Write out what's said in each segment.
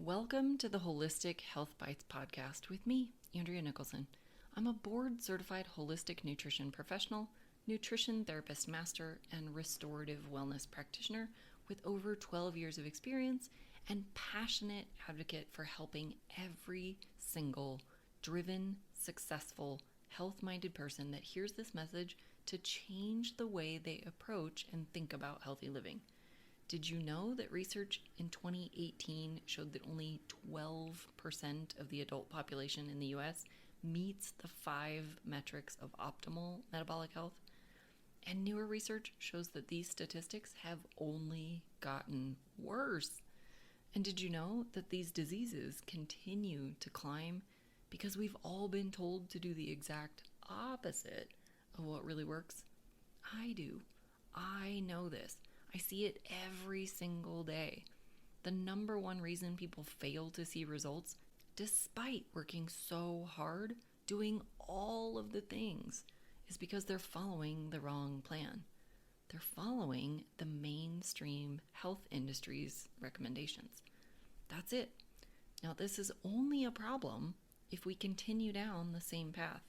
Welcome to the Holistic Health Bites podcast with me, Andrea Nicholson. I'm a board-certified holistic nutrition professional, nutrition therapist master, and restorative wellness practitioner with over 12 years of experience and passionate advocate for helping every single driven, successful, health-minded person that hears this message to change the way they approach and think about healthy living. Did you know that research in 2018 showed that only 12% of the adult population in the US meets the 5 metrics of optimal metabolic health? And newer research shows that these statistics have only gotten worse. And did you know that these diseases continue to climb because we've all been told to do the exact opposite of what really works? I do. I know this. I see it every single day. The number one reason people fail to see results, despite working so hard, doing all of the things, is because they're following the wrong plan. They're following the mainstream health industry's recommendations. That's it. Now, this is only a problem if we continue down the same path.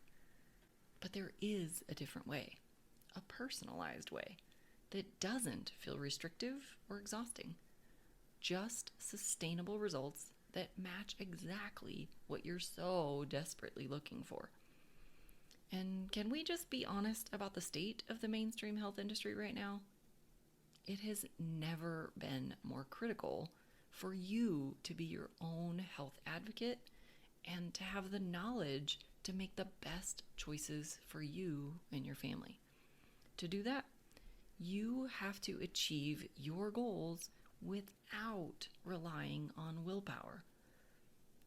But there is a different way, a personalized way, that doesn't feel restrictive or exhausting. Just sustainable results that match exactly what you're so desperately looking for. And can we just be honest about the state of the mainstream health industry right now? It has never been more critical for you to be your own health advocate and to have the knowledge to make the best choices for you and your family. To do that, you have to achieve your goals without relying on willpower.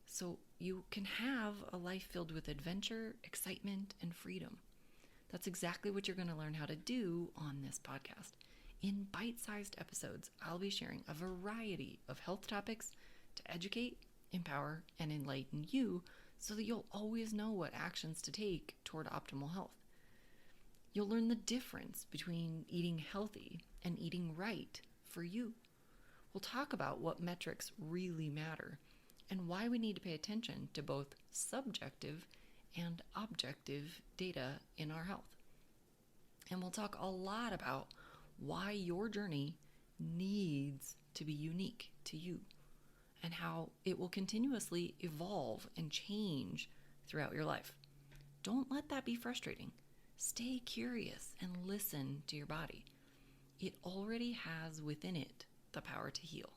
So you can have a life filled with adventure, excitement, and freedom. That's exactly what you're going to learn how to do on this podcast. In bite-sized episodes, I'll be sharing a variety of health topics to educate, empower, and enlighten you so that you'll always know what actions to take toward optimal health. You'll learn the difference between eating healthy and eating right for you. We'll talk about what metrics really matter and why we need to pay attention to both subjective and objective data in our health. And we'll talk a lot about why your journey needs to be unique to you and how it will continuously evolve and change throughout your life. Don't let that be frustrating. Stay curious and listen to your body. It already has within it the power to heal.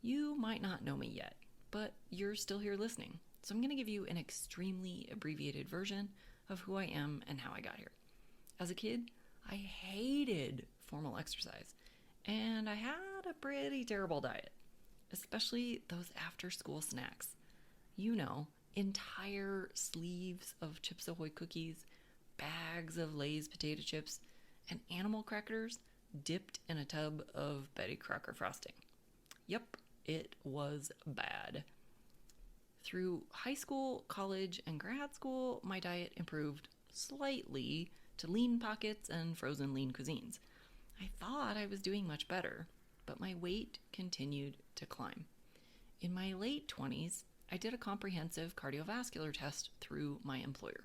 You might not know me yet, but you're still here listening. So I'm going to give you an extremely abbreviated version of who I am and how I got here. As a kid, I hated formal exercise, and I had a pretty terrible diet, especially those after-school snacks. You know, entire sleeves of Chips Ahoy cookies, bags of Lay's potato chips, and animal crackers dipped in a tub of Betty Crocker frosting. Yep, it was bad. Through high school, college, and grad school, my diet improved slightly to lean pockets and frozen lean cuisines. I thought I was doing much better, but my weight continued to climb. In my late 20s, I did a comprehensive cardiovascular test through my employer.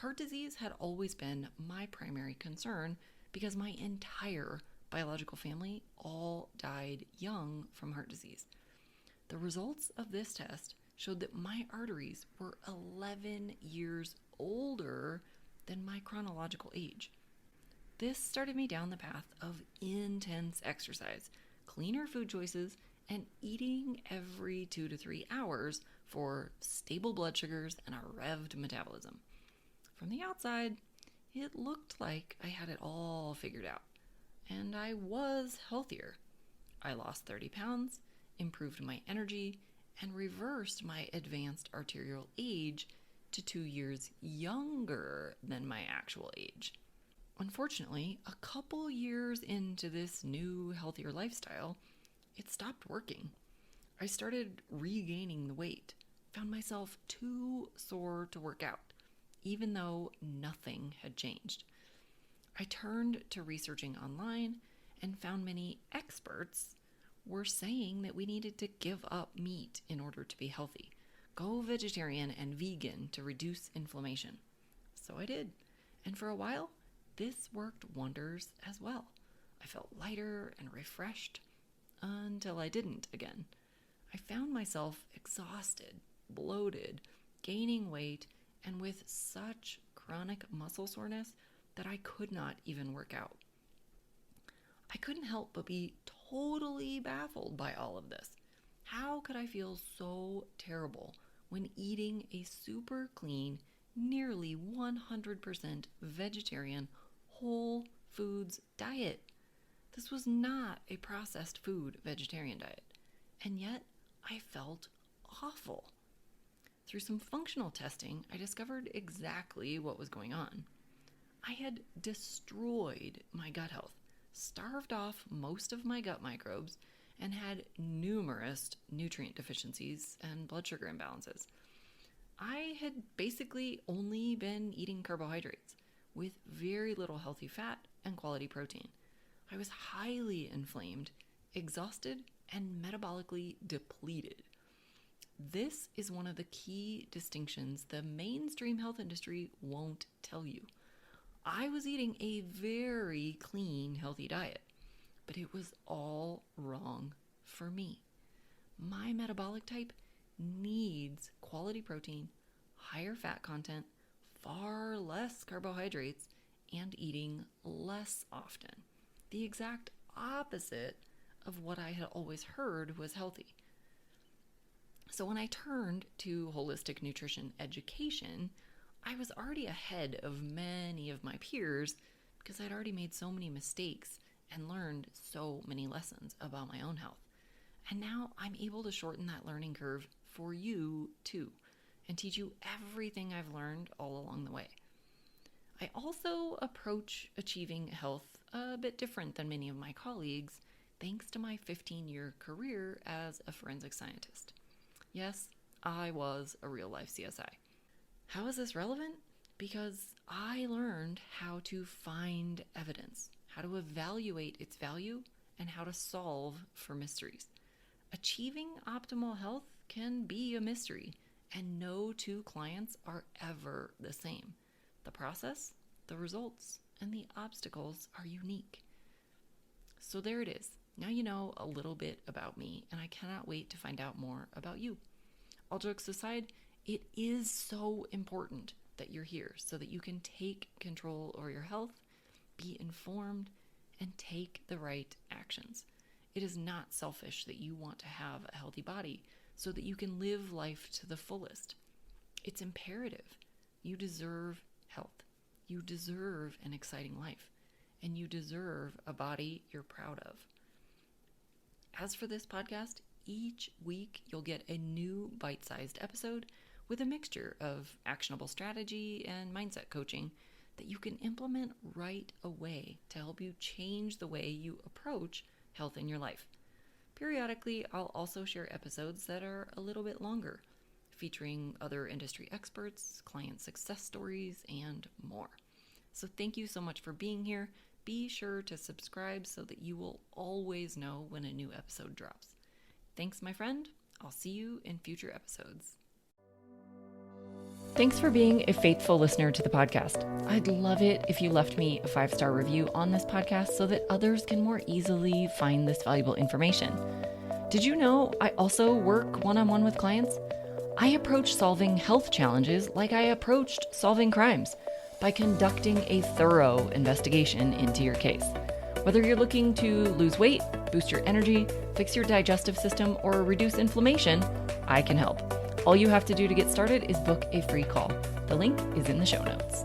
Heart disease had always been my primary concern because my entire biological family all died young from heart disease. The results of this test showed that my arteries were 11 years older than my chronological age. This started me down the path of intense exercise, cleaner food choices, and eating every 2 to 3 hours for stable blood sugars and a revved metabolism. From the outside, it looked like I had it all figured out, and I was healthier. I lost 30 pounds, improved my energy, and reversed my advanced arterial age to 2 years younger than my actual age. Unfortunately, a couple years into this new, healthier lifestyle, it stopped working. I started regaining the weight, found myself too sore to work out, even though nothing had changed. I turned to researching online and found many experts were saying that we needed to give up meat in order to be healthy. Go vegetarian and vegan to reduce inflammation. So I did. And for a while, this worked wonders as well. I felt lighter and refreshed until I didn't again. I found myself exhausted, bloated, gaining weight, and with such chronic muscle soreness that I could not even work out. I couldn't help but be totally baffled by all of this. How could I feel so terrible when eating a super clean, nearly 100% vegetarian, whole foods diet? This was not a processed food vegetarian diet, and yet I felt awful. Through some functional testing, I discovered exactly what was going on. I had destroyed my gut health, starved off most of my gut microbes, and had numerous nutrient deficiencies and blood sugar imbalances. I had basically only been eating carbohydrates with very little healthy fat and quality protein. I was highly inflamed, exhausted, and metabolically depleted. This is one of the key distinctions the mainstream health industry won't tell you. I was eating a very clean, healthy diet, but it was all wrong for me. My metabolic type needs quality protein, higher fat content, far less carbohydrates, and eating less often. The exact opposite of what I had always heard was healthy. So when I turned to holistic nutrition education, I was already ahead of many of my peers because I'd already made so many mistakes and learned so many lessons about my own health. And now I'm able to shorten that learning curve for you too and teach you everything I've learned all along the way. I also approach achieving health a bit different than many of my colleagues thanks to my 15-year career as a forensic scientist. Yes, I was a real-life CSI. How is this relevant? Because I learned how to find evidence, how to evaluate its value, and how to solve for mysteries. Achieving optimal health can be a mystery, and no two clients are ever the same. The process, the results, and the obstacles are unique. So there it is. Now you know a little bit about me, and I cannot wait to find out more about you. All jokes aside, it is so important that you're here so that you can take control over your health, be informed, and take the right actions. It is not selfish that you want to have a healthy body so that you can live life to the fullest. It's imperative. You deserve health. You deserve an exciting life. And you deserve a body you're proud of. As for this podcast, each week you'll get a new bite-sized episode with a mixture of actionable strategy and mindset coaching that you can implement right away to help you change the way you approach health in your life. Periodically, I'll also share episodes that are a little bit longer, featuring other industry experts, client success stories, and more. So thank you so much for being here. Be sure to subscribe so that you will always know when a new episode drops. Thanks, my friend. I'll see you in future episodes. Thanks for being a faithful listener to the podcast. I'd love it if you left me a 5-star review on this podcast so that others can more easily find this valuable information. Did you know I also work one-on-one with clients? I approach solving health challenges like I approached solving crimes, by conducting a thorough investigation into your case. Whether you're looking to lose weight, boost your energy, fix your digestive system, or reduce inflammation, I can help. All you have to do to get started is book a free call. The link is in the show notes.